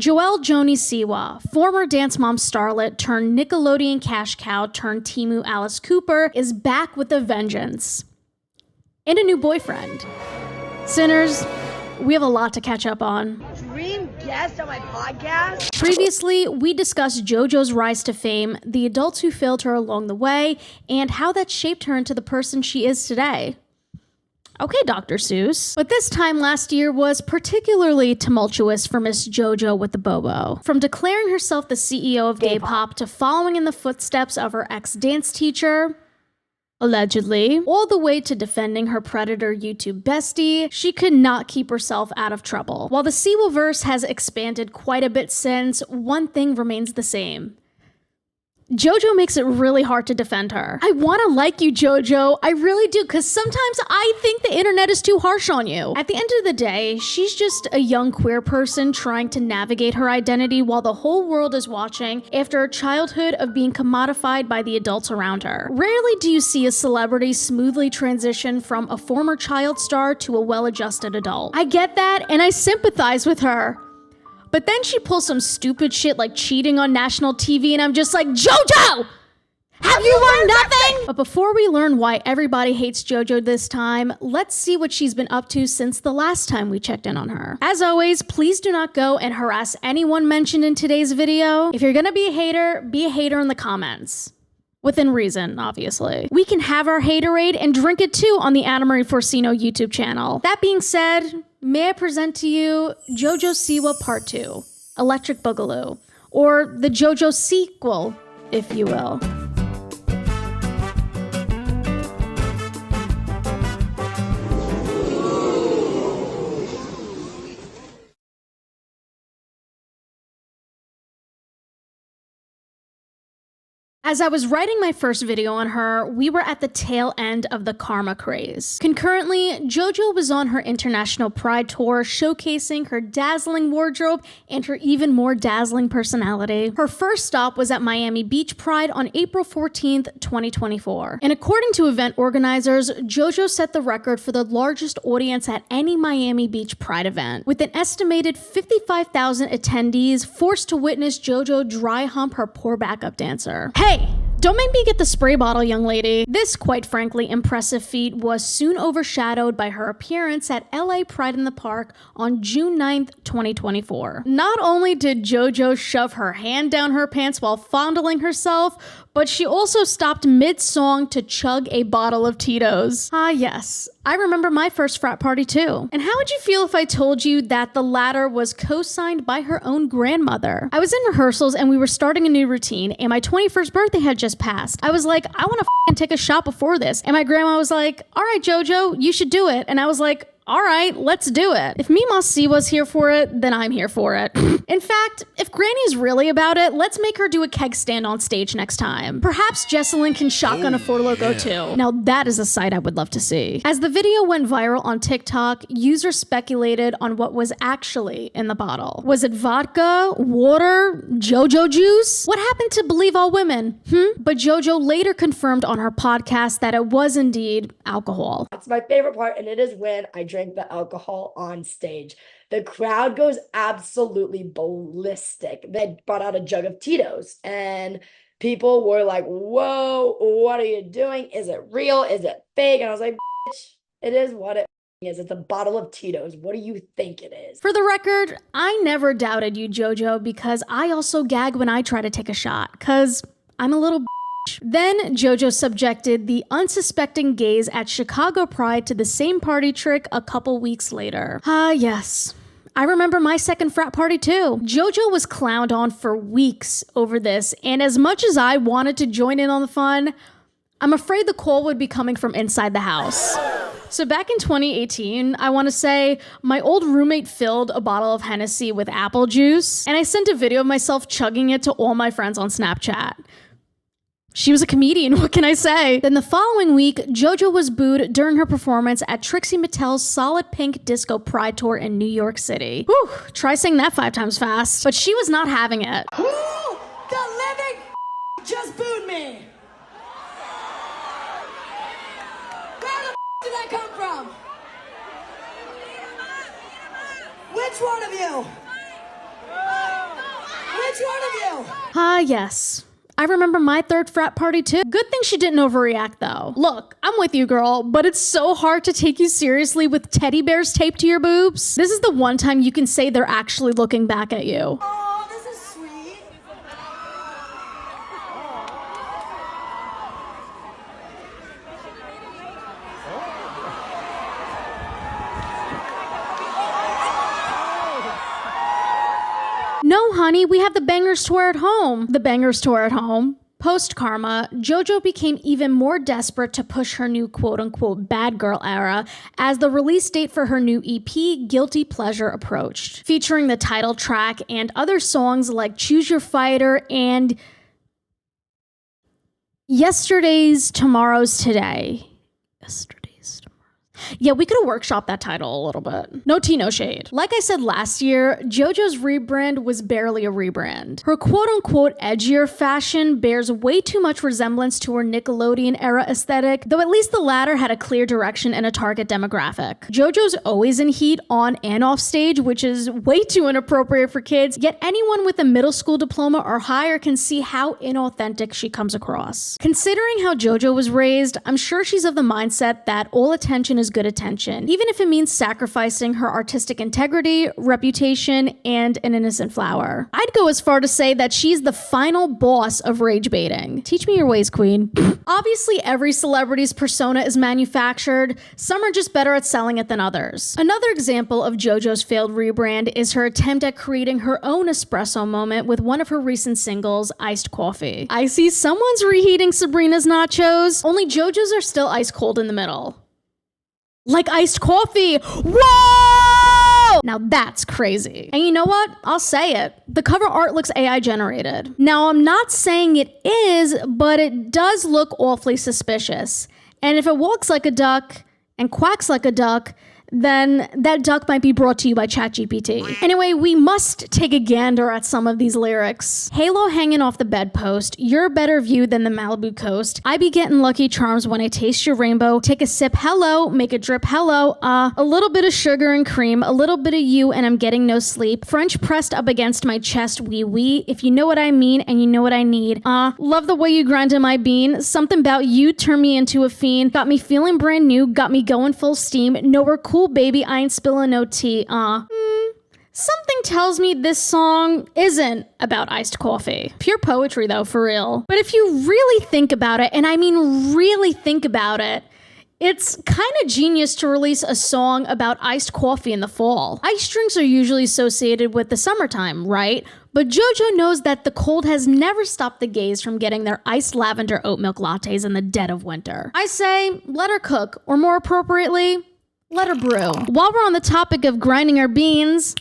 JoJo Siwa, former Dance Mom starlet turned Nickelodeon cash cow turned Temu Alice Cooper, is back with a vengeance. And a new boyfriend. Sinners, we have a lot to catch up on. Dream guest on my podcast? Previously, we discussed JoJo's rise to fame, the adults who failed her along the way, and how that shaped her into the person she is today. Okay, Dr. Seuss. But this time last year was particularly tumultuous for Miss JoJo with the Bobo. From declaring herself the CEO of gay pop to following in the footsteps of her ex-dance teacher, allegedly, all the way to defending her predator YouTube bestie, she could not keep herself out of trouble. While the Siwa-verse has expanded quite a bit since, one thing remains the same. JoJo makes it really hard to defend her. I want to like you, JoJo. I really do, because sometimes I think the internet is too harsh on you. At the end of the day, she's just a young queer person trying to navigate her identity while the whole world is watching after a childhood of being commodified by the adults around her. Rarely do you see a celebrity smoothly transition from a former child star to a well-adjusted adult. I get that, and I sympathize with her. But then she pulls some stupid shit like cheating on national TV, and I'm just like, JoJo! Have you learned nothing? But before we learn why everybody hates JoJo this time, let's see what she's been up to since the last time we checked in on her. As always, please do not go and harass anyone mentioned in today's video. If you're gonna be a hater in the comments. Within reason, obviously. We can have our haterade and drink it too on the Annamarie Forcino YouTube channel. That being said, may I present to you JoJo Siwa Part 2, Electric Boogaloo, or the JoJo Si-quel, if you will. As I was writing my first video on her, we were at the tail end of the karma craze. Concurrently, JoJo was on her international pride tour, showcasing her dazzling wardrobe and her even more dazzling personality. Her first stop was at Miami Beach Pride on April 14th, 2024. And according to event organizers, JoJo set the record for the largest audience at any Miami Beach Pride event, with an estimated 55,000 attendees forced to witness JoJo dry hump her poor backup dancer. Hey! Don't make me get the spray bottle, young lady. This, quite frankly, impressive feat was soon overshadowed by her appearance at LA Pride in the Park on June 9th, 2024. Not only did JoJo shove her hand down her pants while fondling herself, but she also stopped mid-song to chug a bottle of Tito's. Ah, yes. I remember my first frat party too. And how would you feel if I told you that the latter was co-signed by her own grandmother? I was in rehearsals and we were starting a new routine, and my 21st birthday had just passed. I was like, I want to take a shot before this. And my grandma was like, all right, JoJo, you should do it. And I was like, all right, let's do it. If Mima C was here for it, then I'm here for it. In fact, if Granny's really about it, let's make her do a keg stand on stage next time. Perhaps Jesselyn can shotgun a Four Loko too. Now that is a sight I would love to see. As the video went viral on TikTok, users speculated on what was actually in the bottle. Was it vodka, water, JoJo juice? What happened to believe all women? But JoJo later confirmed on her podcast that it was indeed alcohol. That's my favorite part, and it is when I drink the alcohol on stage. The crowd goes absolutely ballistic. They brought out a jug of Tito's, and people were like, whoa, what are you doing? Is it real? Is it fake? And I was like, bitch, it is what it is. It's a bottle of Tito's. What do you think it is? For the record, I never doubted you, JoJo, because I also gag when I try to take a shot, because I'm a little Then JoJo subjected the unsuspecting gays at Chicago Pride to the same party trick a couple weeks later. Ah, yes. I remember my second frat party too. JoJo was clowned on for weeks over this, and as much as I wanted to join in on the fun, I'm afraid the call would be coming from inside the house. So back in 2018, I want to say, my old roommate filled a bottle of Hennessy with apple juice, and I sent a video of myself chugging it to all my friends on Snapchat. She was a comedian, what can I say? Then the following week, JoJo was booed during her performance at Trixie Mattel's Solid Pink Disco Pride Tour in New York City. Whew, try saying that 5 times fast. But she was not having it. Who the living just booed me? Where the did that come from? Which one of you? Which one of you? Ah, yes. I remember my third frat party too. Good thing she didn't overreact though. Look, I'm with you, girl, but it's so hard to take you seriously with teddy bears taped to your boobs. This is the one time you can say they're actually looking back at you. Oh, this is sweet. No, honey, we have the bangers tour at home. The bangers tour at home. Post-Karma, JoJo became even more desperate to push her new quote-unquote bad girl era as the release date for her new EP, Guilty Pleasure, approached, featuring the title track and other songs like Choose Your Fighter and Yesterday's Tomorrow's Today. Yeah, we could have workshopped that title a little bit. No tea, no shade. Like I said last year, JoJo's rebrand was barely a rebrand. Her quote-unquote edgier fashion bears way too much resemblance to her Nickelodeon-era aesthetic, though at least the latter had a clear direction and a target demographic. JoJo's always in heat on and off stage, which is way too inappropriate for kids, yet anyone with a middle school diploma or higher can see how inauthentic she comes across. Considering how JoJo was raised, I'm sure she's of the mindset that all attention is good attention, even if it means sacrificing her artistic integrity, reputation, and an innocent flower. I'd go as far to say that she's the final boss of rage baiting. Teach me your ways, queen. Obviously, every celebrity's persona is manufactured. Some are just better at selling it than others. Another example of JoJo's failed rebrand is her attempt at creating her own espresso moment with one of her recent singles, Iced Coffee. I see someone's reheating Sabrina's nachos. Only JoJo's are still ice cold in the middle. Like iced coffee. Whoa! Now that's crazy. And you know what? I'll say it. The cover art looks AI generated. Now I'm not saying it is, but it does look awfully suspicious. And if it walks like a duck and quacks like a duck, then that duck might be brought to you by ChatGPT. Anyway, we must take a gander at some of these lyrics. Halo hanging off the bedpost, you're a better view than the Malibu coast. I be getting Lucky Charms when I taste your rainbow. Take a sip, hello, make a drip, hello. A little bit of sugar and cream, a little bit of you and I'm getting no sleep. French pressed up against my chest, wee wee. If you know what I mean and you know what I need. Love the way you grind in my bean. Something about you turned me into a fiend. Got me feeling brand new, got me going full steam. Nowhere cool, baby, I ain't spilling no tea. Something tells me this song isn't about iced coffee. Pure poetry though, for real. But if you really think about it, and I mean really think about it, it's kind of genius to release a song about iced coffee in the fall. Iced drinks are usually associated with the summertime, right? But JoJo knows that the cold has never stopped the gays from getting their iced lavender oat milk lattes in the dead of winter. I say, let her cook, or more appropriately, let her brew. While we're on the topic of grinding our beans,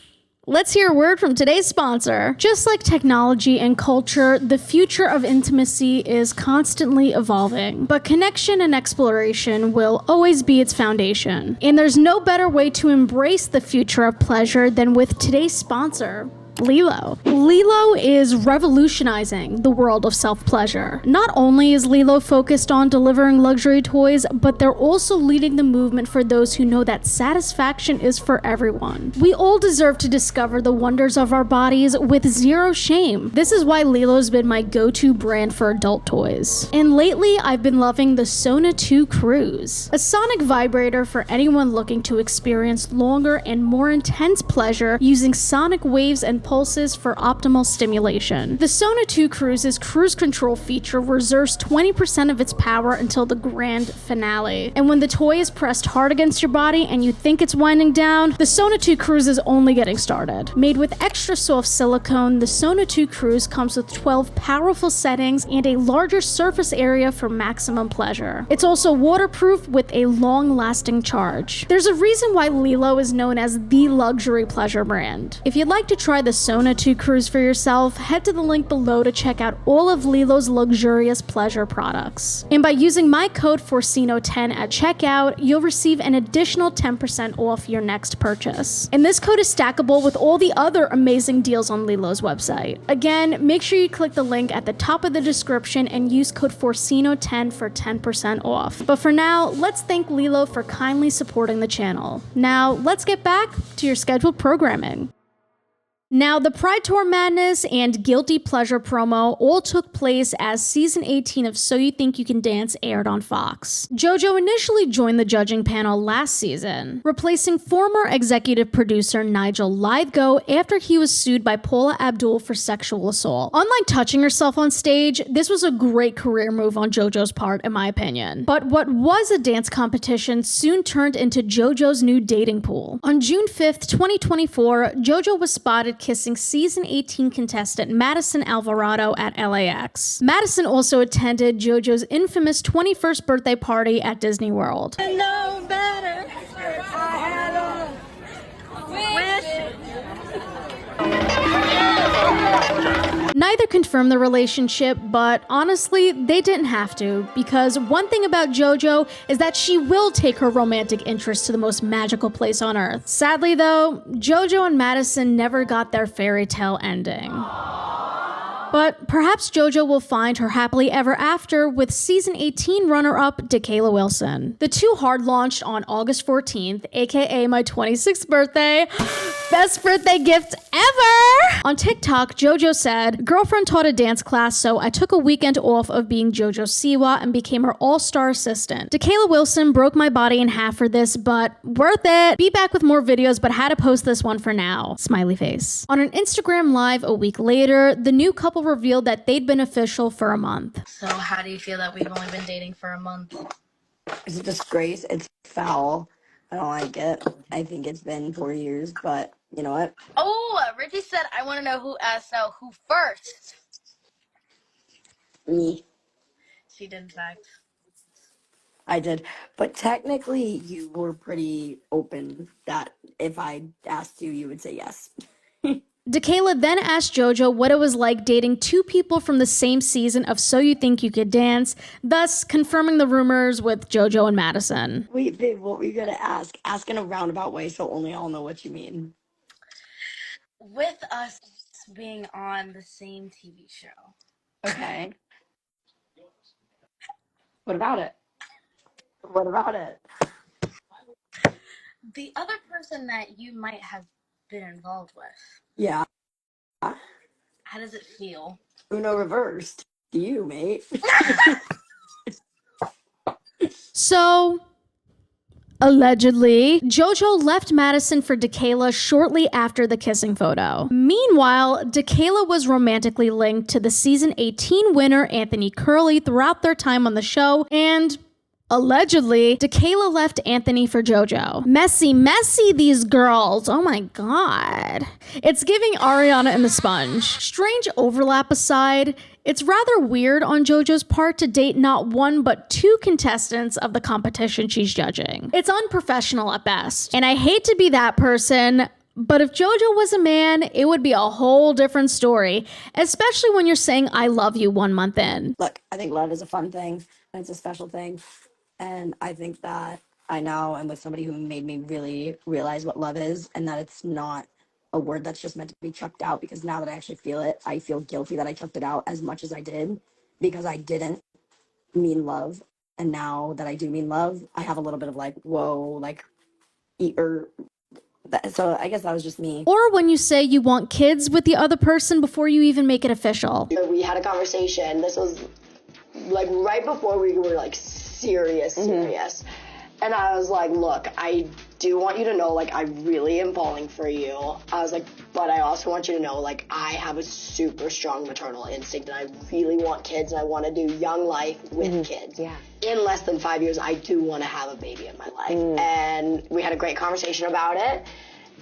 let's hear a word from today's sponsor. Just like technology and culture, the future of intimacy is constantly evolving, but connection and exploration will always be its foundation. And there's no better way to embrace the future of pleasure than with today's sponsor, Lilo. Lilo is revolutionizing the world of self-pleasure. Not only is Lilo focused on delivering luxury toys, but they're also leading the movement for those who know that satisfaction is for everyone. We all deserve to discover the wonders of our bodies with zero shame. This is why Lilo's been my go-to brand for adult toys. And lately, I've been loving the Sona 2 Cruise, a sonic vibrator for anyone looking to experience longer and more intense pleasure using sonic waves and pulses for optimal stimulation. The Sona 2 Cruise's cruise control feature reserves 20% of its power until the grand finale. And when the toy is pressed hard against your body and you think it's winding down, the Sona 2 Cruise is only getting started. Made with extra soft silicone, the Sona 2 Cruise comes with 12 powerful settings and a larger surface area for maximum pleasure. It's also waterproof with a long-lasting charge. There's a reason why Lilo is known as the luxury pleasure brand. If you'd like to try the Sona 2 Cruise for yourself, head to the link below to check out all of Lilo's luxurious pleasure products. And by using my code Forcino10 at checkout, you'll receive an additional 10% off your next purchase. And this code is stackable with all the other amazing deals on Lilo's website. Again, make sure you click the link at the top of the description and use code Forcino10 for 10% off. But for now, let's thank Lilo for kindly supporting the channel. Now, let's get back to your scheduled programming. Now, the Pride Tour madness and guilty pleasure promo all took place as season 18 of So You Think You Can Dance aired on Fox. JoJo initially joined the judging panel last season, replacing former executive producer Nigel Lythgoe after he was sued by Paula Abdul for sexual assault. Unlike touching herself on stage, this was a great career move on JoJo's part, in my opinion. But what was a dance competition soon turned into JoJo's new dating pool. On June 5th, 2024, JoJo was spotted kissing season 18 contestant Madison Alvarado at LAX. Madison also attended JoJo's infamous 21st birthday party at Disney World. No better. I had a wish. Neither confirmed the relationship, but honestly, they didn't have to, because one thing about JoJo is that she will take her romantic interest to the most magical place on earth. Sadly though, JoJo and Madison never got their fairy tale ending. But perhaps JoJo will find her happily ever after with season 18 runner-up DeKayla Wilson. The two hard launched on August 14th, aka my 26th birthday. Best birthday gift ever! On TikTok, JoJo said, "Girlfriend taught a dance class, so I took a weekend off of being JoJo Siwa and became her all-star assistant. DeKayla Wilson broke my body in half for this, but worth it. Be back with more videos, but had to post this one for now." Smiley face. On an Instagram live a week later, the new couple revealed that they'd been official for a month. So how do you feel that we've only been dating for a month? It's a disgrace. It's foul. I don't like it. I think it's been 4 years, but you know what? Oh, Richie said, I want to know who asked out who first. Me. She did, in fact. I did. But technically, you were pretty open that if I asked you, you would say yes. DeKayla then asked JoJo what it was like dating two people from the same season of So You Think You Could Dance, thus confirming the rumors with JoJo and Madison. Wait, babe, what were you gonna ask? Ask in a roundabout way so only I'll know what you mean. With us being on the same TV show. Okay. What about it? What about it? The other person that you might have been involved with. Yeah. How does it feel? Uno reversed. You, mate. So, allegedly, JoJo left Madison for DeKayla shortly after the kissing photo. Meanwhile, DeKayla was romantically linked to the season 18 winner Anthony Curley throughout their time on the show, and allegedly, DeKayla left Anthony for JoJo. Messy, messy, these girls. Oh my god. It's giving Ariana and the Sponge. Strange overlap aside, it's rather weird on JoJo's part to date not one but two contestants of the competition she's judging. It's unprofessional at best. And I hate to be that person, but if JoJo was a man, it would be a whole different story, especially when you're saying I love you 1 month in. Look, I think love is a fun thing, and it's a special thing. And I think that I now am with somebody who made me really realize what love is, and that it's not a word that's just meant to be chucked out, because now that I actually feel it, I feel guilty that I chucked it out as much as I did, because I didn't mean love. And now that I do mean love, I have a little bit of like, whoa, like, so I guess that was just me. Or when you say you want kids with the other person before you even make it official. We had a conversation. This was like right before we were like serious. And I was like, look, I do want you to know, like, I really am falling for you. I was like, but I also want you to know, like, I have a super strong maternal instinct, and I really want kids, and I want to do young life with kids. Yeah. In less than 5 years, I do want to have a baby in my life. And we had a great conversation about it.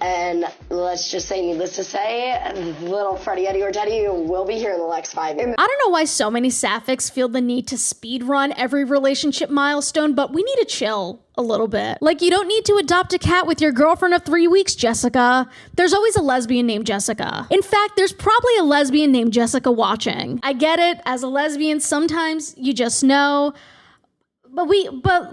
And let's just say, needless to say, little Freddie, Eddie, or Teddy will be here in the next 5 years. I don't know why so many sapphics feel the need to speed run every relationship milestone, but we need to chill a little bit. Like, you don't need to adopt a cat with your girlfriend of 3 weeks, Jessica. There's always a lesbian named Jessica. In fact, there's probably a lesbian named Jessica watching. I get it. As a lesbian, sometimes you just know. But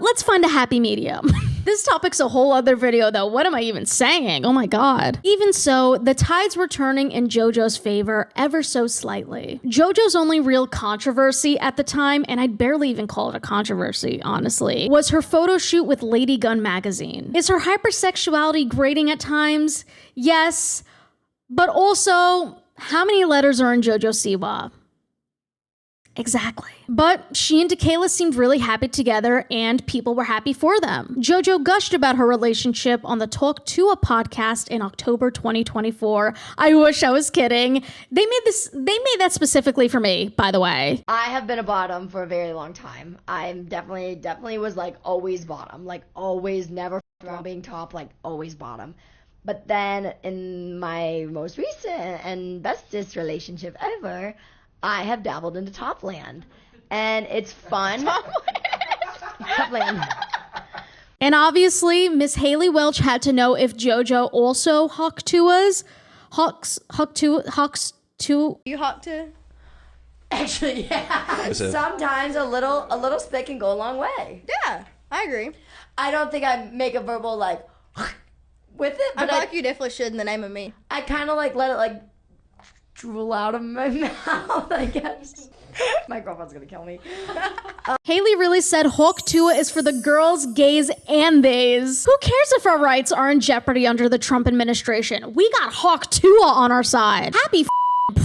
let's find a happy medium. This topic's a whole other video though. What am I even saying? Oh my god. Even so, the tides were turning in JoJo's favor ever so slightly. JoJo's only real controversy at the time, and I'd barely even call it a controversy, honestly, was her photo shoot with Lady Gun magazine. Is her hypersexuality grating at times? Yes. But also, how many letters are in JoJo Siwa? Exactly. But she and Kayla seemed really happy together and people were happy for them. JoJo gushed about her relationship on the Talk to a podcast in October 2024. I wish I was kidding. They made that specifically for me, by the way. I have been a bottom for a very long time. I'm definitely was like always bottom, like always never around being top, like always bottom. But then in my most recent and bestest relationship ever, I have dabbled into Topland, and it's fun. Topland. And obviously, Miss Haley Welch had to know if JoJo also hawks to. You hawk to? Actually, yeah. Sometimes a little spit can go a long way. Yeah, I agree. I don't think I make a verbal like with it, I but feel like you definitely should in the name of me. I kind of like let it like drool out of my mouth, I guess. My girlfriend's gonna kill me. Haley really said Hawk Tua is for the girls, gays, and theys. Who cares if our rights are in jeopardy under the Trump administration? We got Hawk Tua on our side. Happy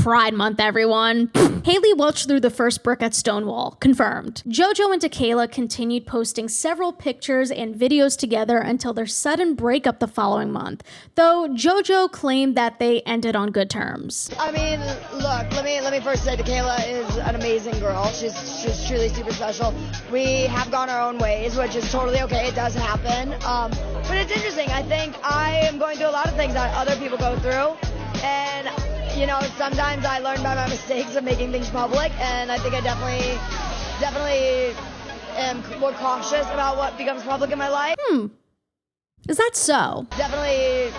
Pride Month, everyone. Haley Welch threw the first brick at Stonewall. Confirmed. JoJo and Kayla continued posting several pictures and videos together until their sudden breakup the following month, though JoJo claimed that they ended on good terms. I mean, look, let me first say that Kayla is an amazing girl. She's truly super special. We have gone our own ways, which is totally okay. It does happen. But it's interesting. I think I am going through a lot of things that other people go through, and you know, sometimes I learn by my mistakes of making things public, and I think I definitely am more cautious about what becomes public in my life. Is that so? Definitely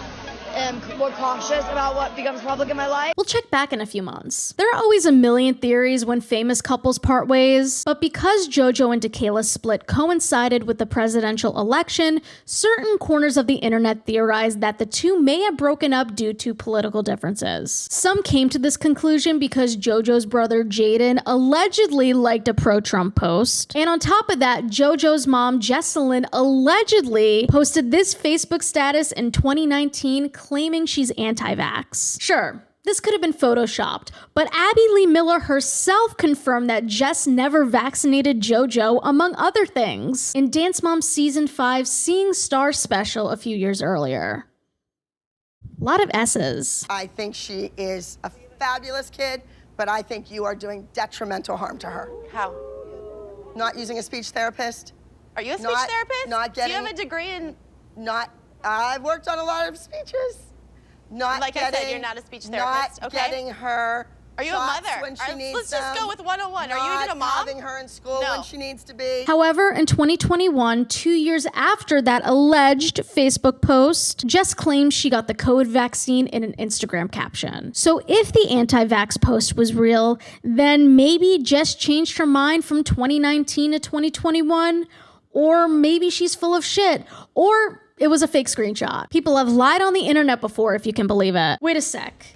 am more cautious about what becomes public in my life. We'll check back in a few months. There are always a million theories when famous couples part ways, but because JoJo and Kayla's split coincided with the presidential election, certain corners of the internet theorized that the two may have broken up due to political differences. Some came to this conclusion because JoJo's brother Jaden allegedly liked a pro-Trump post. And on top of that, JoJo's mom Jesselyn allegedly posted this Facebook status in 2019 claiming she's anti-vax. Sure, this could have been photoshopped, but Abby Lee Miller herself confirmed that Jess never vaccinated JoJo, among other things, in Dance Mom Season 5 Seeing Stars special a few years earlier. A lot of S's. I think she is a fabulous kid, but I think you are doing detrimental harm to her. How? Not using a speech therapist. Are you a speech therapist? Not getting. Do you have a degree in? I've worked on a lot of speeches. Like I said, you're not a speech therapist. Not okay. getting her. Are you a shots mother? When she needs Let's just go with 101. Are you even a mom? Not having her in school when she needs to be. However, in 2021, 2 years after that alleged Facebook post, Jess claimed she got the COVID vaccine in an Instagram caption. So if the anti-vax post was real, then maybe Jess changed her mind from 2019 to 2021, or maybe she's full of shit, or it was a fake screenshot. People have lied on the internet before, if you can believe it. Wait a sec.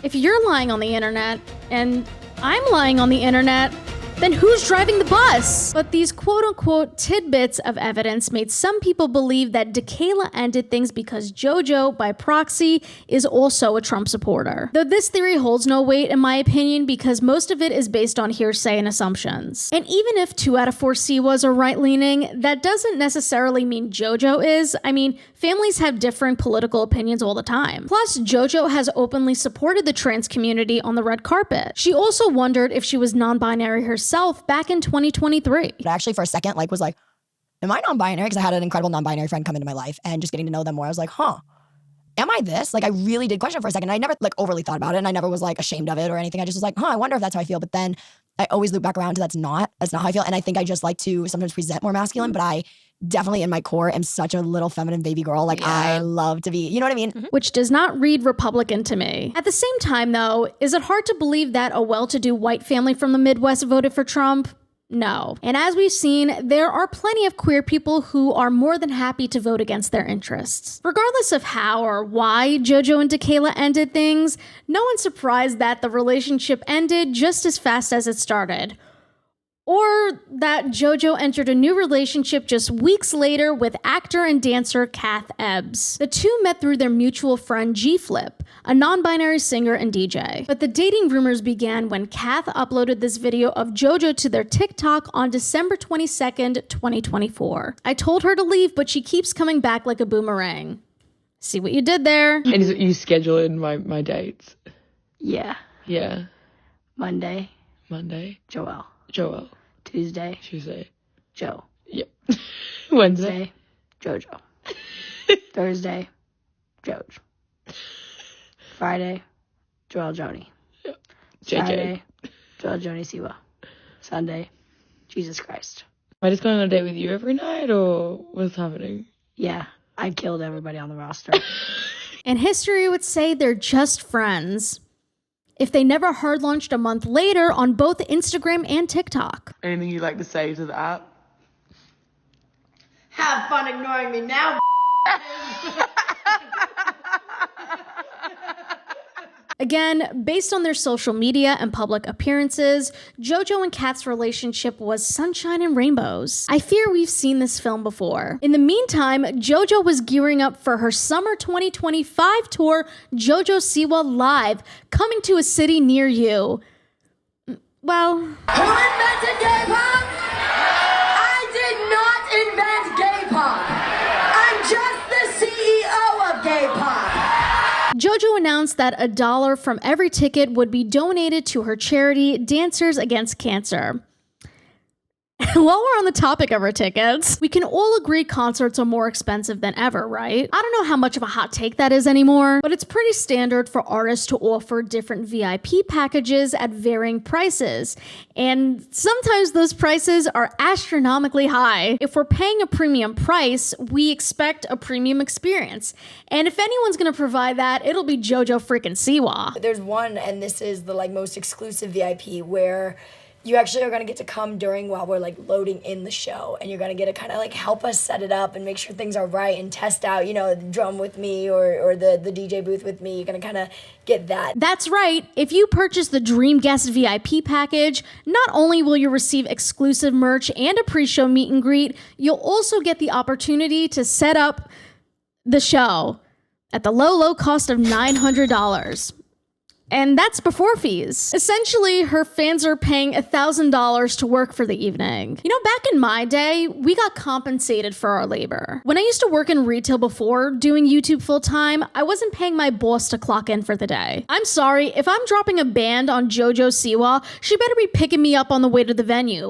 If you're lying on the internet, and I'm lying on the internet, then who's driving the bus? But these quote-unquote tidbits of evidence made some people believe that Kayla ended things because JoJo, by proxy, is also a Trump supporter. Though this theory holds no weight in my opinion because most of it is based on hearsay and assumptions. And even if 2 out of 4 Siwas are right-leaning, that doesn't necessarily mean JoJo is. I mean, families have different political opinions all the time. Plus, JoJo has openly supported the trans community on the red carpet. She also wondered if she was non-binary herself back in 2023. But actually for a second, was like, am I non-binary? Because I had an incredible non-binary friend come into my life, and just getting to know them more, I was like, huh, am I this? I really did question it for a second. I never overly thought about it, and I never was ashamed of it or anything. I just was like, I wonder if that's how I feel. But then I always loop back around to that's not how I feel. And I think I just like to sometimes present more masculine, but I definitely in my core am such a little feminine baby girl. I love to be, you know what I mean? Which does not read Republican to me. At the same time though, is it hard to believe that a well-to-do white family from the Midwest voted for Trump? No. And as we've seen, there are plenty of queer people who are more than happy to vote against their interests. Regardless of how or why JoJo and Kayla ended things, no one's surprised that the relationship ended just as fast as it started. Or that JoJo entered a new relationship just weeks later with actor and dancer Kath Ebbs. The two met through their mutual friend G-Flip, a non-binary singer and DJ. But the dating rumors began when Kath uploaded this video of JoJo to their TikTok on December 22nd, 2024. I told her to leave, but she keeps coming back like a boomerang. See what you did there? And you schedule in my dates? Yeah. Yeah. Monday. Joel. Tuesday. Joe. Yep. Wednesday. JoJo. Thursday. Joj. Friday. Joel Joni. Yep. Saturday. Joel Joni Siwa. Sunday. Jesus Christ. Am I just going on a date with you every night, or what's happening? Yeah. I killed everybody on the roster. And history would say they're just friends. If they never hard launched a month later on both Instagram and TikTok. Anything you'd like to say to the app? Have fun ignoring me now. Again, based on their social media and public appearances, JoJo and Kat's relationship was sunshine and rainbows. I fear we've seen this film before. In the meantime, JoJo was gearing up for her summer 2025 tour, JoJo Siwa Live, coming to a city near you. Well... Who invented gay pop? I did not invent gay pop. I'm just the CEO of gay pop. JoJo announced that $1 from every ticket would be donated to her charity, Dancers Against Cancer. While we're on the topic of her tickets, we can all agree concerts are more expensive than ever, right? I don't know how much of a hot take that is anymore, but it's pretty standard for artists to offer different VIP packages at varying prices. And sometimes those prices are astronomically high. If we're paying a premium price, we expect a premium experience. And if anyone's gonna provide that, it'll be JoJo freaking Siwa. There's one, and this is the most exclusive VIP, where you actually are going to get to come during while we're loading in the show, and you're going to get to kind of help us set it up and make sure things are right and test out, the drum with me or the DJ booth with me. You're going to kind of get that. That's right. If you purchase the Dream Guest VIP package, not only will you receive exclusive merch and a pre-show meet and greet, you'll also get the opportunity to set up the show at the low cost of $900. And that's before fees. Essentially, her fans are paying $1,000 to work for the evening. Back in my day, we got compensated for our labor. When I used to work in retail before doing YouTube full-time, I wasn't paying my boss to clock in for the day. I'm sorry, if I'm dropping a band on JoJo Siwa, she better be picking me up on the way to the venue.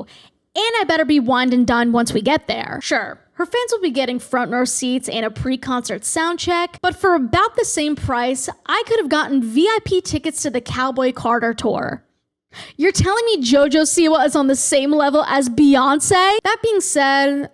And I better be wined and dined once we get there. Sure, her fans will be getting front row seats and a pre-concert sound check, but for about the same price, I could have gotten VIP tickets to the Cowboy Carter tour. You're telling me JoJo Siwa is on the same level as Beyonce? That being said,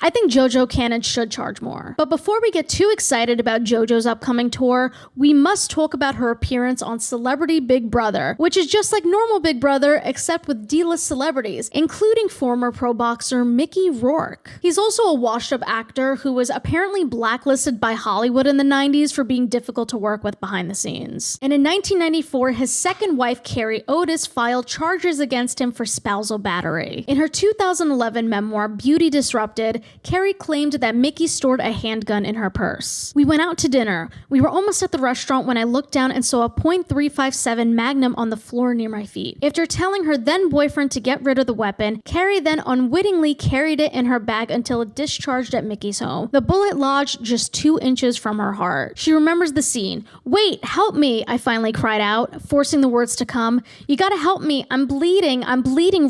I think JoJo can and should charge more. But before we get too excited about JoJo's upcoming tour, we must talk about her appearance on Celebrity Big Brother, which is just like normal Big Brother, except with D-list celebrities, including former pro boxer Mickey Rourke. He's also a washed-up actor who was apparently blacklisted by Hollywood in the 90s for being difficult to work with behind the scenes. And in 1994, his second wife, Carrie Otis, filed charges against him for spousal battery. In her 2011 memoir, Beauty Disrupted, Carrie claimed that Mickey stored a handgun in her purse. We went out to dinner. We were almost at the restaurant when I looked down and saw a .357 Magnum on the floor near my feet. After telling her then boyfriend to get rid of the weapon, Carrie then unwittingly carried it in her bag until it discharged at Mickey's home. The bullet lodged just 2 inches from her heart. She remembers the scene. "Wait, help me," I finally cried out, forcing the words to come. "You gotta help me. I'm bleeding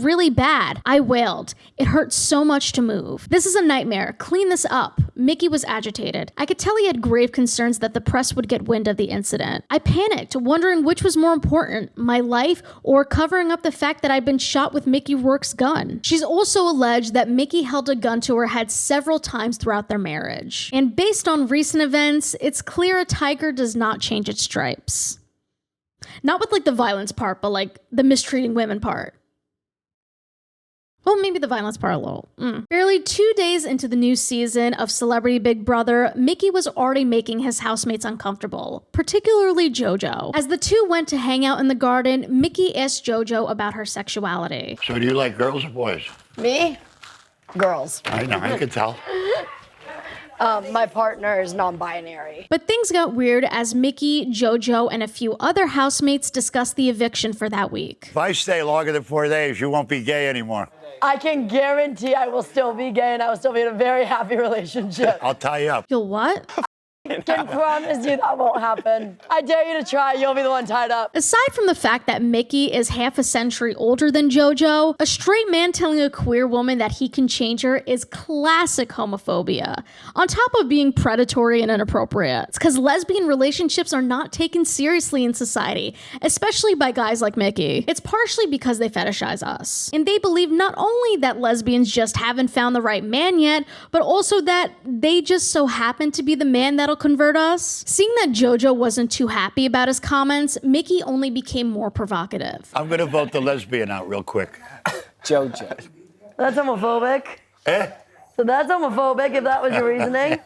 really bad." I wailed. It hurt so much to move. "This is a nightmare. Clean this up." Mickey was agitated. I could tell he had grave concerns that the press would get wind of the incident. I panicked, wondering which was more important, my life or covering up the fact that I'd been shot with Mickey Rourke's gun. She's also alleged that Mickey held a gun to her head several times throughout their marriage. And based on recent events, it's clear a tiger does not change its stripes. Not with the violence part, but the mistreating women part. Well, maybe the violence part a little. Barely 2 days into the new season of Celebrity Big Brother, Mickey was already making his housemates uncomfortable, particularly JoJo. As the two went to hang out in the garden, Mickey asked JoJo about her sexuality. So do you like girls or boys? Me? Girls. I know, I can tell. My partner is non-binary. But things got weird as Mickey, JoJo, and a few other housemates discussed the eviction for that week. If I stay longer than 4 days, you won't be gay anymore. I can guarantee I will still be gay and I will still be in a very happy relationship. I'll tie you up. You'll what? I can promise you that won't happen. I dare you to try. You'll be the one tied up. Aside from the fact that Mickey is half a century older than JoJo, a straight man telling a queer woman that he can change her is classic homophobia, on top of being predatory and inappropriate. It's because lesbian relationships are not taken seriously in society, especially by guys like Mickey. It's partially because they fetishize us, and they believe not only that lesbians just haven't found the right man yet, but also that they just so happen to be the man that'll convert us. Seeing that JoJo wasn't too happy about his comments, Mickey only became more provocative. I'm going to vote the lesbian out real quick. JoJo. That's homophobic. Eh? So that's homophobic if that was your reasoning.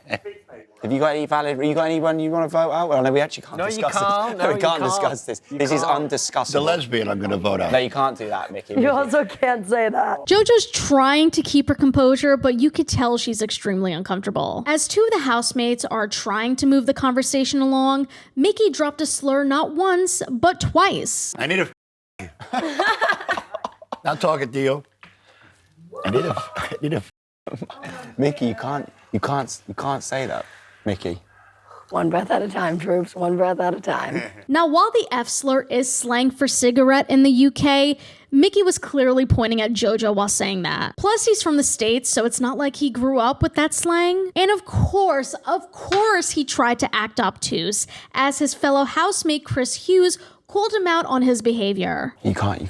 Have you got anyone you want to vote out? Well, no, we actually can't discuss this. No, we can't discuss this. This is undiscussable. The lesbian I'm going to vote out. No, you can't do that, Mickey. You also can't say that. JoJo's trying to keep her composure, but you could tell she's extremely uncomfortable. As two of the housemates are trying to move the conversation along, Mickey dropped a slur not once, but twice. I need a Not talking to you. I need a Mickey, you can't say that, Mickey. One breath at a time, troops. One breath at a time. Now, while the F slur is slang for cigarette in the UK, Mickey was clearly pointing at JoJo while saying that. Plus, he's from the States, so it's not like he grew up with that slang. And of course, he tried to act obtuse, as his fellow housemate Chris Hughes called him out on his behavior. You can't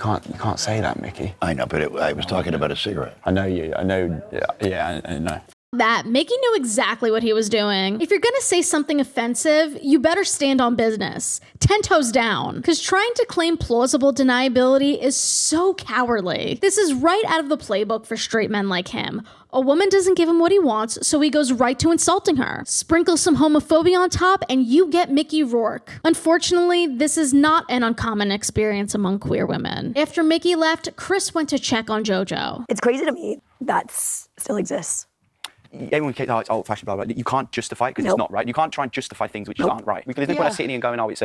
say that, Mickey. I know, but I was talking about a cigarette. I know. I know. That Mickey knew exactly what he was doing. If you're gonna say something offensive, you better stand on business. 10 toes down. Because trying to claim plausible deniability is so cowardly. This is right out of the playbook for straight men like him. A woman doesn't give him what he wants, so he goes right to insulting her. Sprinkle some homophobia on top, and you get Mickey Rourke. Unfortunately, this is not an uncommon experience among queer women. After Mickey left, Chris went to check on JoJo. It's crazy to me that still exists. Everyone keeps, it's old-fashioned, blah, blah, blah. You can't justify it because it's not right. You can't try and justify things which aren't right. Because there's no point of sitting here and going,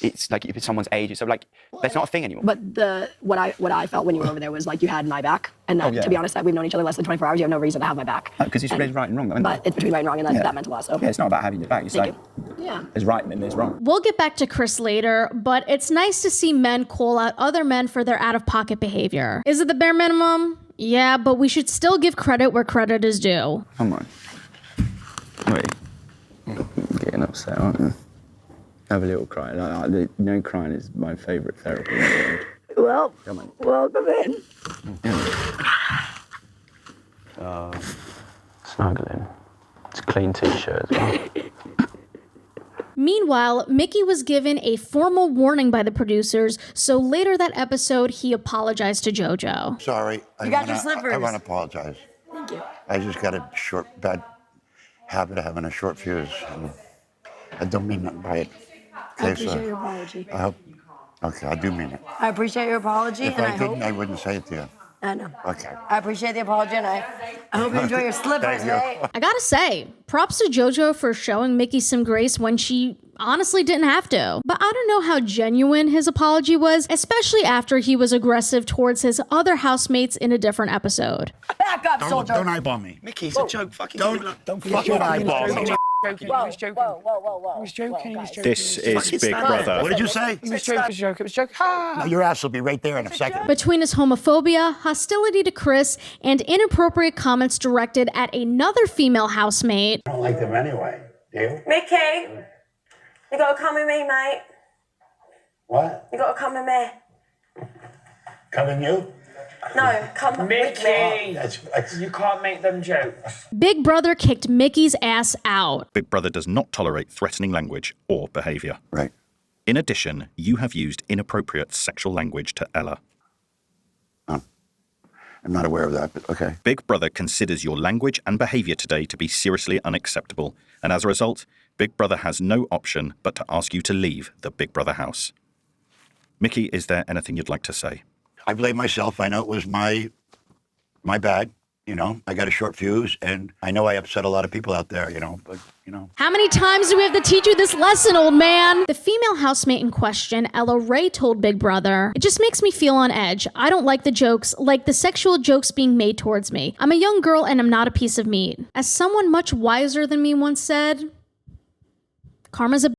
it's like if it's someone's age. So like, that's not a thing anymore. But what I felt when you were over there was like you had my back, and that, to be honest, that we've known each other less than 24 hours. You have no reason to have my back. Because it's right and wrong. But it's between right and wrong, and that meant a lot. So yeah, it's not about having your back. It's there's right and there's wrong. We'll get back to Chris later, but it's nice to see men call out other men for their out-of-pocket behavior. Is it the bare minimum? Yeah, but we should still give credit where credit is due. Come on. Wait, you're getting upset, aren't you? Have a little cry. Crying is my favourite therapy in the world. Well, come on. Welcome in. Snuggling. It's a clean t-shirt as well. Meanwhile, Mickey was given a formal warning by the producers, so later that episode, he apologized to JoJo. Sorry. You got your slippers. I want to apologize. Thank you. I just got a bad habit of having a short fuse. And I don't mean nothing by it. I appreciate your apology. I do mean it. I appreciate your apology. If I didn't, I wouldn't say it to you. I know. Okay. I appreciate the apology, and I hope you enjoy your slippers, Thank you. I gotta say, props to JoJo for showing Mickey some grace when she honestly didn't have to. But I don't know how genuine his apology was, especially after he was aggressive towards his other housemates in a different episode. Back up, soldier. Don't eyeball me. Mickey, it's a joke. Fucking Don't fucking eyeball me. Whoa. He was joking. This is Big Brother. What did you say? It was joke. It was joke. No, your ass will be right there in a second. Between his homophobia, hostility to Chris, and inappropriate comments directed at another female housemate. I don't like them anyway. Do you? Mickey, you gotta come with me, mate. What? You gotta come with me. Come in you? No, come with me. You can't make them jokes. Big Brother kicked Mickey's ass out. Big Brother does not tolerate threatening language or behaviour. Right. In addition, you have used inappropriate sexual language to Ella. I'm not aware of that, but okay. Big Brother considers your language and behaviour today to be seriously unacceptable, and as a result, Big Brother has no option but to ask you to leave the Big Brother house. Mickey, is there anything you'd like to say? I blame myself. I know it was my bad. You know, I got a short fuse, and I know I upset a lot of people out there, you know, but, you know. How many times do we have to teach you this lesson, old man? The female housemate in question, Ella Ray, told Big Brother, "It just makes me feel on edge. I don't like the jokes, like the sexual jokes being made towards me. I'm a young girl and I'm not a piece of meat. As someone much wiser than me once said, karma's a bitch."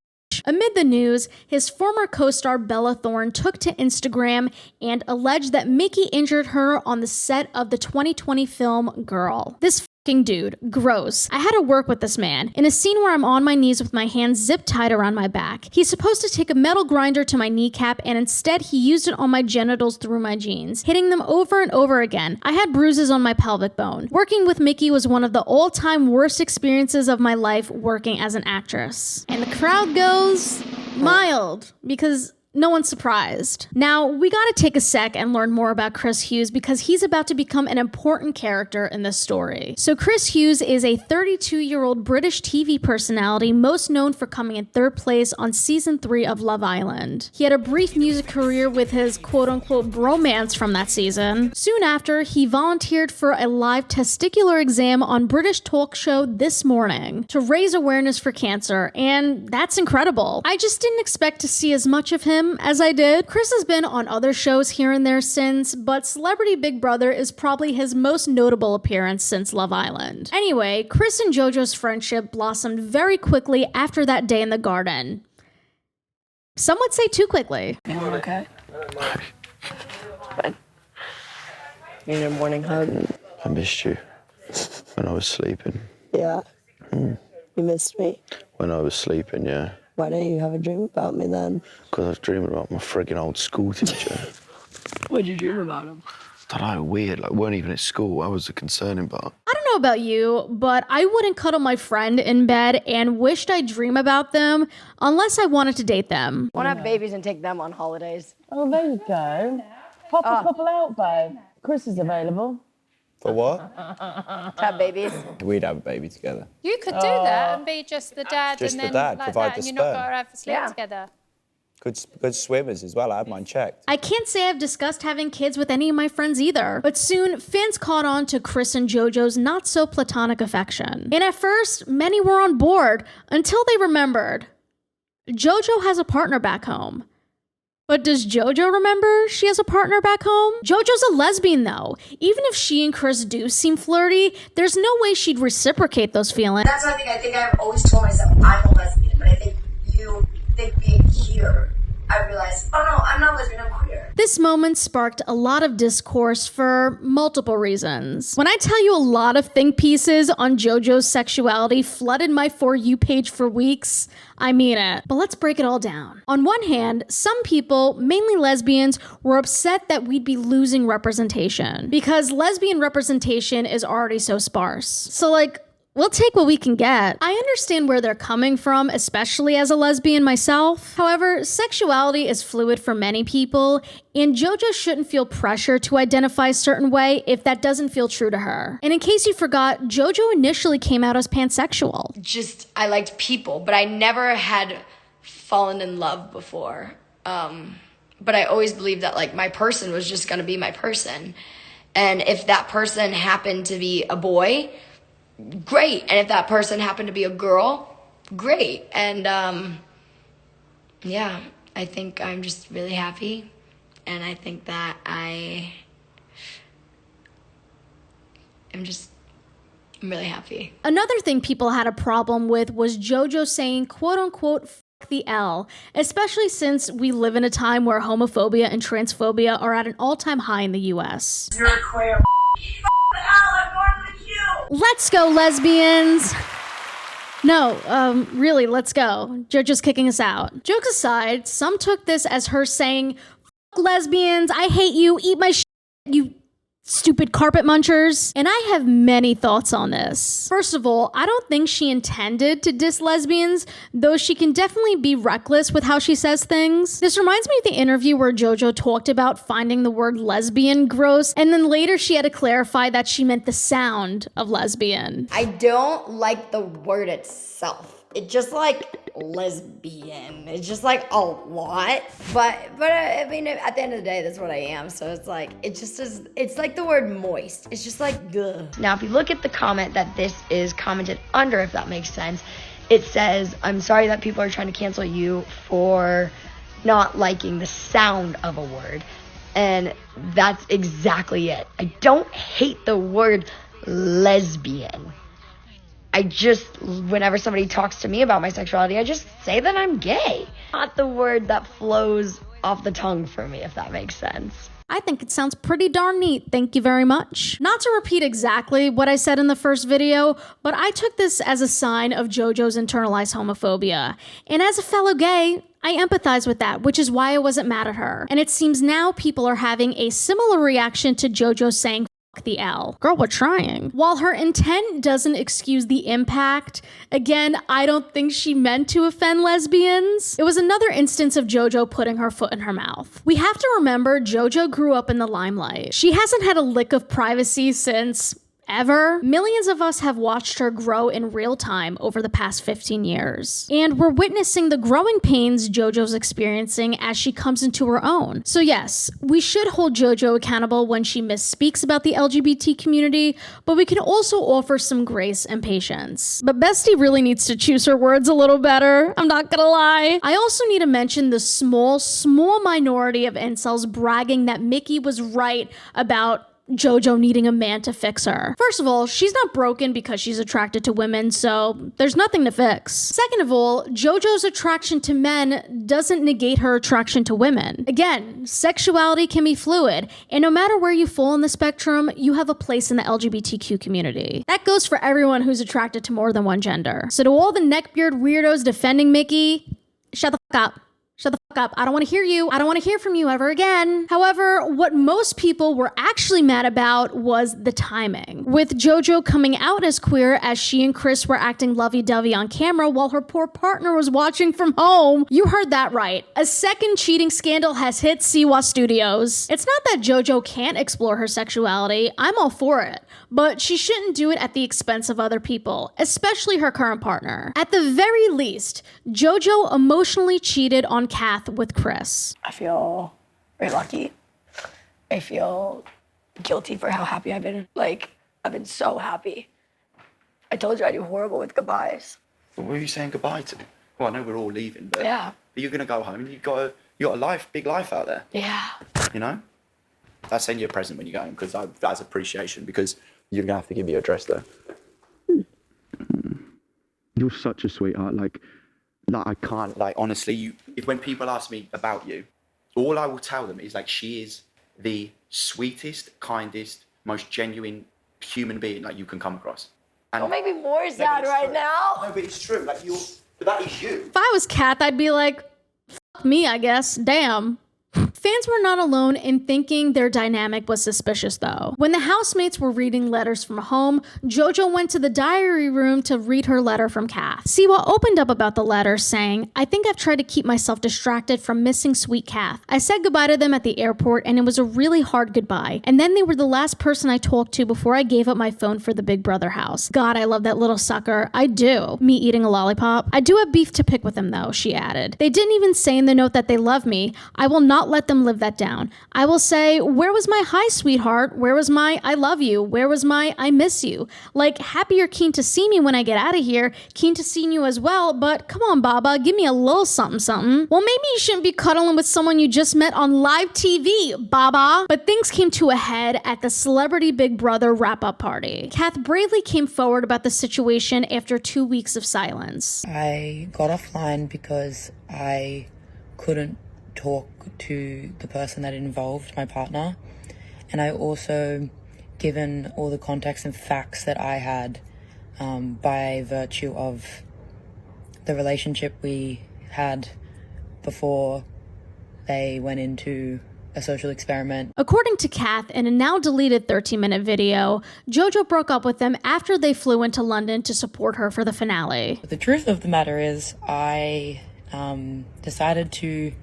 Amid the news, his former co-star Bella Thorne took to Instagram and alleged that Mickey injured her on the set of the 2020 film Girl. This fucking dude, gross. I had to work with this man in a scene where I'm on my knees with my hands zip tied around my back. He's supposed to take a metal grinder to my kneecap, and instead he used it on my genitals through my jeans, hitting them over and over again. I had bruises on my pelvic bone. Working with Mickey was one of the all-time worst experiences of my life working as an actress. And the crowd goes mild, because no one's surprised. Now, we gotta take a sec and learn more about Chris Hughes because he's about to become an important character in this story. So Chris Hughes is a 32-year-old British TV personality most known for coming in third place on season 3 of Love Island. He had a brief music career with his quote-unquote bromance from that season. Soon after, he volunteered for a live testicular exam on British talk show This Morning to raise awareness for cancer, and that's incredible. I just didn't expect to see as much of him as I did. Chris has been on other shows here and there since, but Celebrity Big Brother is probably his most notable appearance since Love Island. Anyway, Chris and JoJo's friendship blossomed very quickly after that day in the garden. Some would say too quickly. You okay? Fine. You need a morning hug? I missed you when I was sleeping. Yeah. You missed me? When I was sleeping, yeah. Why don't you have a dream about me then? Because I was dreaming about my friggin' old school teacher. What'd you dream about him? I don't know, weird. Like, weren't even at school. I was the concerning part. I don't know about you, but I wouldn't cuddle my friend in bed and wished I'd dream about them unless I wanted to date them. I want to have babies and take them on holidays. Oh, there you go. Pop a couple out, babe. Chris is available. For what? To have babies. We'd have a baby together. You could do that and be just the dad Just and the then dad, like provide that, the and you're not sperm. going to have to sleep together. Good swimmers as well. I had mine checked. I can't say I've discussed having kids with any of my friends either, but soon fans caught on to Chris and JoJo's not so platonic affection. And at first, many were on board until they remembered JoJo has a partner back home. But does JoJo remember she has a partner back home? JoJo's a lesbian though. Even if she and Chris do seem flirty, there's no way she'd reciprocate those feelings. That's one thing I think I've always told myself, I'm a lesbian, but I think being here, I realized, oh no, I'm not lesbian, I'm queer. This moment sparked a lot of discourse for multiple reasons. When I tell you a lot of think pieces on JoJo's sexuality flooded my For You page for weeks, I mean it. But let's break it all down. On one hand, some people, mainly lesbians, were upset that we'd be losing representation because lesbian representation is already so sparse. So like, we'll take what we can get. I understand where they're coming from, especially as a lesbian myself. However, sexuality is fluid for many people, and JoJo shouldn't feel pressure to identify a certain way if that doesn't feel true to her. And in case you forgot, JoJo initially came out as pansexual. I liked people, but I never had fallen in love before. But I always believed that like my person was just gonna be my person. And if that person happened to be a boy, great. And if that person happened to be a girl, great. And yeah, I think I'm just really happy. And I think that I'm really happy. Another thing people had a problem with was JoJo saying quote unquote "fuck the L," especially since we live in a time where homophobia and transphobia are at an all-time high in the US. You're a queer. Fuck the L, I'm going with you. Let's go, lesbians! No, really, let's go. JoJo's kicking us out. Jokes aside, some took this as her saying, "Fuck lesbians, I hate you, eat my shit, you Stupid carpet munchers. And I have many thoughts on this. First of all, I don't think she intended to diss lesbians, though she can definitely be reckless with how she says things. This reminds me of the interview where JoJo talked about finding the word lesbian gross, and then later she had to clarify that she meant the sound of lesbian. I don't like the word itself. It's just like lesbian. It's just like a lot. But I mean, at the end of the day, that's what I am. So it's like, it just is, it's like the word moist. It's just like, ugh. Now, if you look at the comment that this is commented under, if that makes sense, it says, I'm sorry that people are trying to cancel you for not liking the sound of a word. And that's exactly it. I don't hate the word lesbian. I just, whenever somebody talks to me about my sexuality, I just say that I'm gay. Not the word that flows off the tongue for me, if that makes sense. I think it sounds pretty darn neat, thank you very much. Not to repeat exactly what I said in the first video, but I took this as a sign of JoJo's internalized homophobia. And as a fellow gay, I empathize with that, which is why I wasn't mad at her. And it seems now people are having a similar reaction to JoJo saying the L. Girl, we're trying. While her intent doesn't excuse the impact, again, I don't think she meant to offend lesbians. It was another instance of JoJo putting her foot in her mouth. We have to remember JoJo grew up in the limelight. She hasn't had a lick of privacy since ever. Millions of us have watched her grow in real time over the past 15 years. And we're witnessing the growing pains JoJo's experiencing as she comes into her own. So yes, we should hold JoJo accountable when she misspeaks about the LGBT community, but we can also offer some grace and patience. But Bestie really needs to choose her words a little better, I'm not gonna lie. I also need to mention the small minority of incels bragging that Mickey was right about JoJo needing a man to fix her. First of all, she's not broken because she's attracted to women, so there's nothing to fix. Second of all, JoJo's attraction to men doesn't negate her attraction to women. Again, sexuality can be fluid, and no matter where you fall on the spectrum, you have a place in the LGBTQ community. That goes for everyone who's attracted to more than one gender. So to all the neckbeard weirdos defending Mickey, shut the fuck up. Shut the fuck up. I don't want to hear you. I don't want to hear from you ever again. However, what most people were actually mad about was the timing. With JoJo coming out as queer as she and Chris were acting lovey-dovey on camera while her poor partner was watching from home. You heard that right. A second cheating scandal has hit Siwa Studios. It's not that JoJo can't explore her sexuality. I'm all for it. But she shouldn't do it at the expense of other people, especially her current partner. At the very least, JoJo emotionally cheated on Kath with Chris. I feel very lucky. I feel guilty for how happy I've been. Like, I've been so happy. I told you I do horrible with goodbyes. What were you saying goodbye to? Well, I know we're all leaving, but yeah. You're gonna go home and you got a life, big life out there. Yeah. You know? I'll send you a present when you go home because that's appreciation, because you're gonna have to give me your address though. You're such a sweetheart. Like I can't, like, honestly, when people ask me about you, all I will tell them is, like, she is the sweetest, kindest, most genuine human being, like, you can come across. And don't make me more sad right now. No, but it's true. Like, but that is you. If I was Kath, I'd be like, fuck me, I guess. Damn. Fans were not alone in thinking their dynamic was suspicious, though. When the housemates were reading letters from home, JoJo went to the diary room to read her letter from Kath. Siwa opened up about the letter, saying, I think I've tried to keep myself distracted from missing sweet Kath. I said goodbye to them at the airport, and it was a really hard goodbye. And then they were the last person I talked to before I gave up my phone for the Big Brother house. God, I love that little sucker. I do. Me eating a lollipop. I do have beef to pick with them, though, she added. They didn't even say in the note that they love me. I will not let them live that down. I will say, where was my hi, sweetheart? Where was my I love you? Where was my I miss you? Like, happy you're keen to see me when I get out of here. Keen to see you as well, but come on, Baba, give me a little something something. Well, maybe you shouldn't be cuddling with someone you just met on live TV, Baba. But things came to a head at the Celebrity Big Brother wrap-up party. Kath bravely came forward about the situation after 2 weeks of silence. I got offline because I couldn't talk to the person that involved, my partner, and I also, given all the context and facts that I had by virtue of the relationship we had before they went into a social experiment. According to Kath, in a now deleted 13-minute video, JoJo broke up with him after they flew into London to support her for the finale. The truth of the matter is, I decided to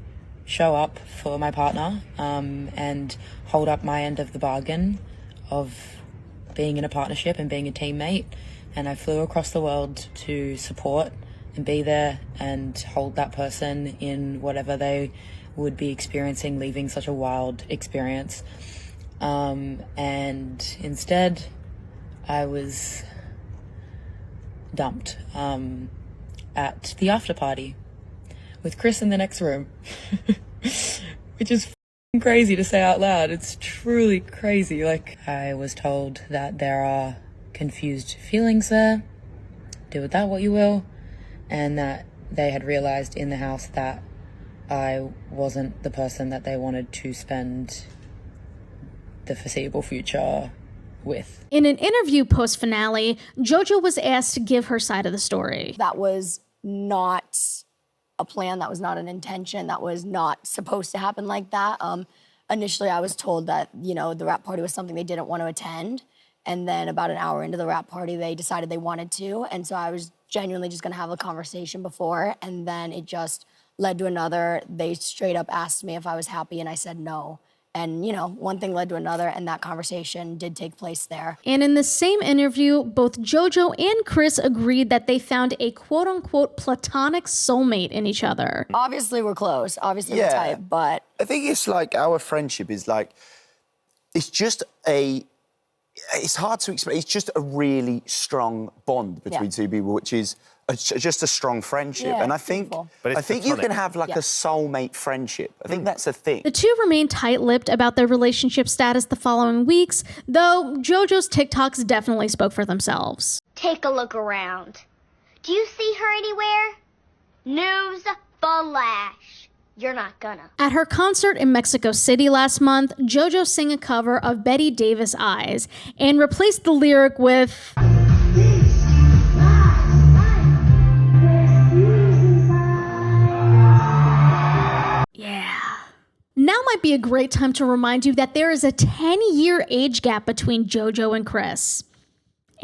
show up for my partner and hold up my end of the bargain of being in a partnership and being a teammate. And I flew across the world to support and be there and hold that person in whatever they would be experiencing, leaving such a wild experience. And instead, I was dumped at the after party with Chris in the next room, which is crazy to say out loud. It's truly crazy. Like, I was told that there are confused feelings there, do with that what you will, and that they had realized in the house that I wasn't the person that they wanted to spend the foreseeable future with. In an interview post-finale, JoJo was asked to give her side of the story. That was not a plan, that was not an intention, that was not supposed to happen like that. Initially, I was told that, you know, the wrap party was something they didn't want to attend. And then about an hour into the wrap party, they decided they wanted to. And so I was genuinely just gonna have a conversation before, and then it just led to another. They straight up asked me if I was happy, and I said no. And, you know, one thing led to another, and that conversation did take place there. And in the same interview, both JoJo and Chris agreed that they found a quote-unquote platonic soulmate in each other. Obviously, we're close. Obviously, we're tight, but... I think it's like our friendship is like, it's just a... It's hard to explain. It's just a really strong bond between two people, which is just a strong friendship. Yeah, and I think you can have like a soulmate friendship. I think that's a thing. The two remained tight-lipped about their relationship status the following weeks, though JoJo's TikToks definitely spoke for themselves. Take a look around. Do you see her anywhere? News flash. You're not gonna. At her concert in Mexico City last month, JoJo sang a cover of Betty Davis' Eyes and replaced the lyric with... Yeah. Now might be a great time to remind you that there is a 10-year age gap between JoJo and Chris.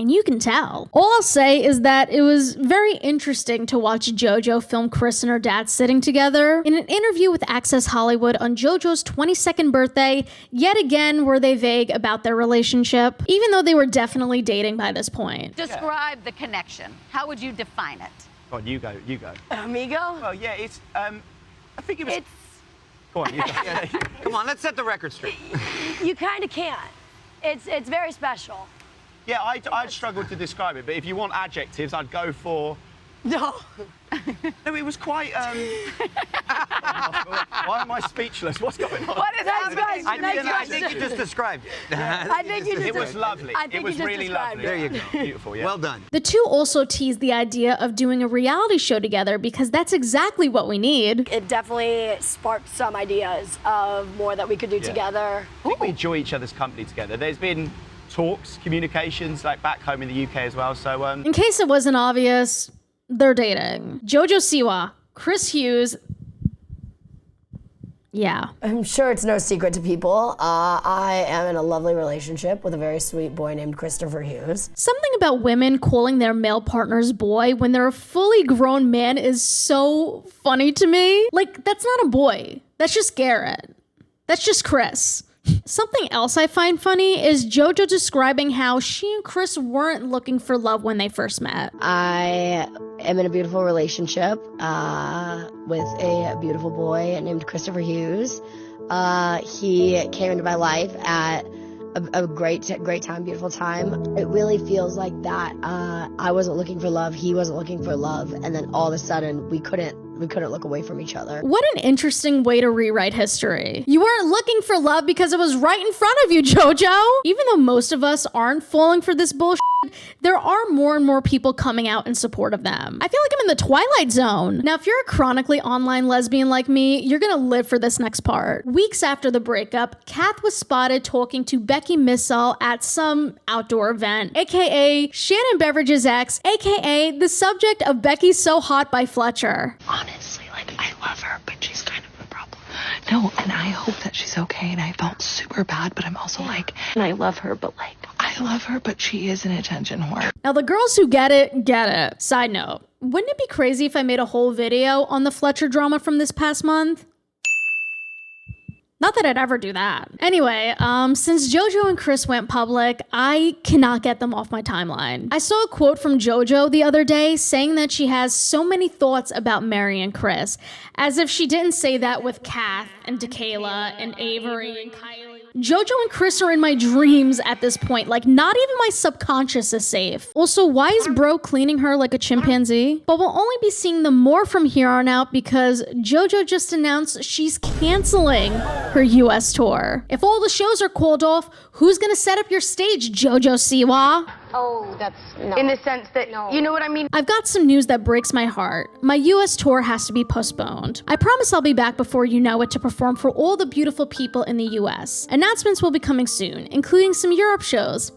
And you can tell. All I'll say is that it was very interesting to watch JoJo film Chris and her dad sitting together. In an interview with Access Hollywood on JoJo's 22nd birthday, yet again were they vague about their relationship, even though they were definitely dating by this point. Describe the connection. How would you define it? Go on, you go. Amigo? Well, yeah, it's, I think it was... Go on, you go. Come on, let's set the record straight. You kind of can't. It's very special. Yeah, I'd struggle to describe it, but if you want adjectives, I'd go for... No. No, it was quite, Why am I speechless? What's going on? What is that? I think you just described it. I think you just It was lovely. It was really lovely. There you go. Beautiful, yeah. Well done. The two also teased the idea of doing a reality show together because that's exactly what we need. It definitely sparked some ideas of more that we could do together. I think we enjoy each other's company together. There's been talks, communications, like back home in the UK as well, so... In case it wasn't obvious, they're dating. JoJo Siwa, Chris Hughes... Yeah. I'm sure it's no secret to people. I am in a lovely relationship with a very sweet boy named Christopher Hughes. Something about women calling their male partners boy when they're a fully grown man is so funny to me. Like, that's not a boy. That's just Garrett. That's just Chris. Something else I find funny is JoJo describing how she and Chris weren't looking for love when they first met. I am in a beautiful relationship with a beautiful boy named Christopher Hughes. He came into my life at a great time, beautiful time. It really feels like that. I wasn't looking for love, he wasn't looking for love, and then all of a sudden we couldn't look away from each other. What an interesting way to rewrite history. You weren't looking for love because it was right in front of you, JoJo. Even though most of us aren't falling for this bullshit, there are more and more people coming out in support of them. I feel like I'm in the Twilight Zone. Now, if you're a chronically online lesbian like me, you're gonna live for this next part. Weeks after the breakup, Kath was spotted talking to Becky Missel at some outdoor event, aka Shannon Beveridge's ex, aka the subject of Becky's So Hot by Fletcher. Honestly, like, I love her, but she's kind of a problem. No, and I hope that she's okay, and I felt super bad, but I'm also like, and I love her, but like, I love her, but she is an attention whore. Now, the girls who get it, get it. Side note, wouldn't it be crazy if I made a whole video on the Fletcher drama from this past month? Not that I'd ever do that. Anyway, since JoJo and Chris went public, I cannot get them off my timeline. I saw a quote from JoJo the other day saying that she has so many thoughts about Mary and Chris, as if she didn't say that with Kath and Dakayla and Avery and Kylie. JoJo and Chris are in my dreams at this point. Like, not even my subconscious is safe. Also, why is bro cleaning her like a chimpanzee? But we'll only be seeing them more from here on out because JoJo just announced she's canceling her US tour. If all the shows are called off, who's gonna set up your stage, JoJo Siwa? Oh, that's no. In the sense that, no. You know what I mean? I've got some news that breaks my heart. My US tour has to be postponed. I promise I'll be back before you know it to perform for all the beautiful people in the US. Announcements will be coming soon, including some Europe shows.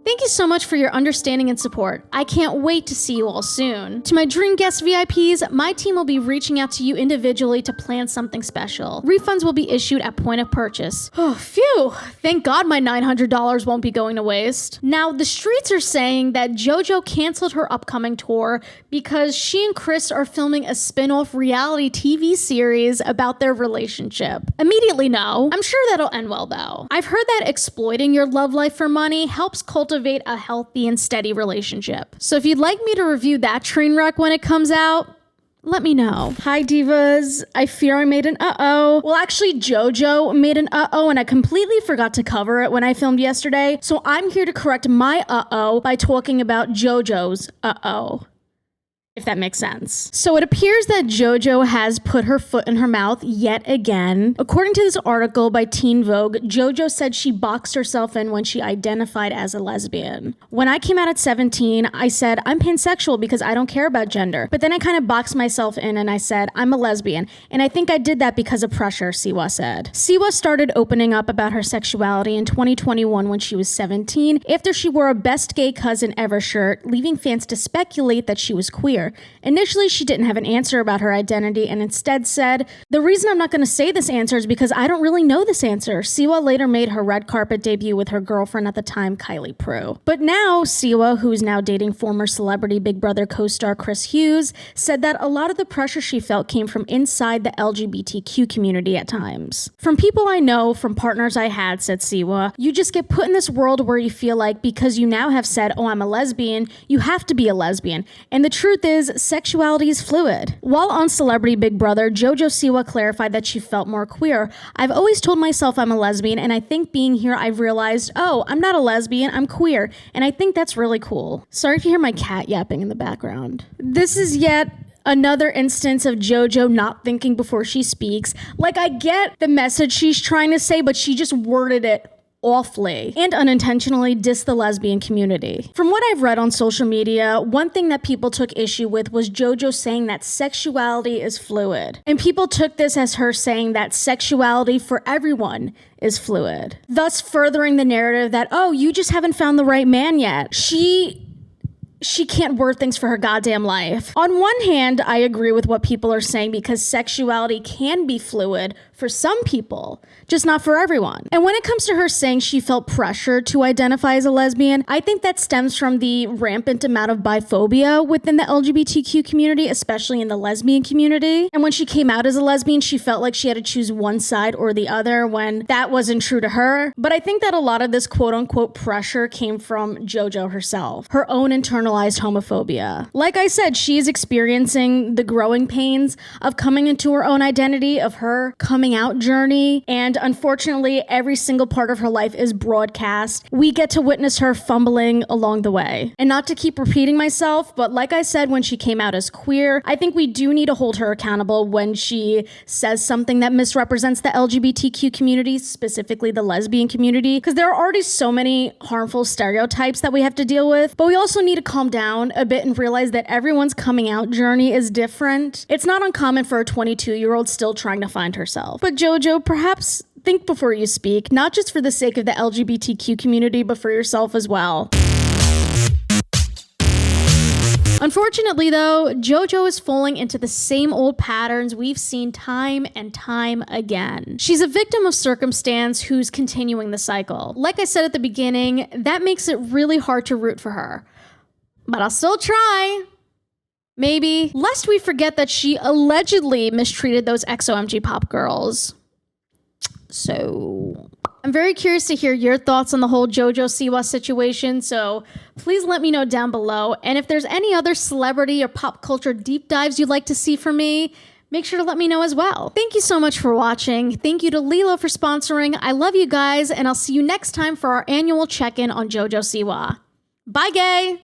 Thank you so much for your understanding and support. I can't wait to see you all soon. To my dream guest VIPs, my team will be reaching out to you individually to plan something special. Refunds will be issued at point of purchase. Oh, phew. Thank God my $900 won't be going to waste. Now, the streets are saying that JoJo canceled her upcoming tour because she and Chris are filming a spin-off reality TV series about their relationship. Immediately no. I'm sure that'll end well though. I've heard that exploiting your love life for money helps cultivate a healthy and steady relationship. So if you'd like me to review that train wreck when it comes out, let me know. Hi divas, I fear I made an uh-oh. Well, actually JoJo made an uh-oh and I completely forgot to cover it when I filmed yesterday. So I'm here to correct my uh-oh by talking about JoJo's uh-oh, if that makes sense. So it appears that JoJo has put her foot in her mouth yet again. According to this article by Teen Vogue, JoJo said she boxed herself in when she identified as a lesbian. When I came out at 17, I said, I'm pansexual because I don't care about gender. But then I kind of boxed myself in and I said, I'm a lesbian. And I think I did that because of pressure, Siwa said. Siwa started opening up about her sexuality in 2021 when she was 17, after she wore a best gay cousin ever shirt, leaving fans to speculate that she was queer. Initially, she didn't have an answer about her identity and instead said, the reason I'm not going to say this answer is because I don't really know this answer. Siwa later made her red carpet debut with her girlfriend at the time, Kylie Prue. But now, Siwa, who's now dating former celebrity Big Brother co-star Chris Hughes, said that a lot of the pressure she felt came from inside the LGBTQ community at times. From people I know, from partners I had, said Siwa, you just get put in this world where you feel like because you now have said, oh, I'm a lesbian, you have to be a lesbian. And the truth is, sexuality is fluid. While on Celebrity Big Brother, JoJo Siwa clarified that she felt more queer. I've always told myself I'm a lesbian, and I think being here I've realized, oh, I'm not a lesbian, I'm queer. And I think that's really cool. Sorry if you hear my cat yapping in the background. This is yet another instance of JoJo not thinking before she speaks. Like, I get the message she's trying to say, but she just worded it awfully and unintentionally diss the lesbian community. From what I've read on social media, one thing that people took issue with was JoJo saying that sexuality is fluid. And people took this as her saying that sexuality for everyone is fluid, thus furthering the narrative that, oh, you just haven't found the right man yet. She can't word things for her goddamn life. On one hand, I agree with what people are saying because sexuality can be fluid for some people, just not for everyone. And when it comes to her saying she felt pressure to identify as a lesbian, I think that stems from the rampant amount of biphobia within the LGBTQ community, especially in the lesbian community. And when she came out as a lesbian, she felt like she had to choose one side or the other when that wasn't true to her. But I think that a lot of this quote unquote pressure came from JoJo herself, her own internalized homophobia. Like I said, she is experiencing the growing pains of coming into her own identity, of her coming out journey, and unfortunately every single part of her life is broadcast. We get to witness her fumbling along the way. And not to keep repeating myself, but like I said when she came out as queer, I think we do need to hold her accountable when she says something that misrepresents the LGBTQ community, specifically the lesbian community, because there are already so many harmful stereotypes that we have to deal with, but we also need to calm down a bit and realize that everyone's coming out journey is different. It's not uncommon for a 22-year-old still trying to find herself. But JoJo, perhaps think before you speak, not just for the sake of the LGBTQ community, but for yourself as well. Unfortunately, though, JoJo is falling into the same old patterns we've seen time and time again. She's a victim of circumstance who's continuing the cycle. Like I said at the beginning, that makes it really hard to root for her. But I'll still try. Maybe. Lest we forget that she allegedly mistreated those XOMG pop girls. So I'm very curious to hear your thoughts on the whole JoJo Siwa situation, so please let me know down below. And if there's any other celebrity or pop culture deep dives you'd like to see from me, make sure to let me know as well. Thank you so much for watching. Thank you to Lilo for sponsoring. I love you guys, and I'll see you next time for our annual check-in on JoJo Siwa. Bye, gay!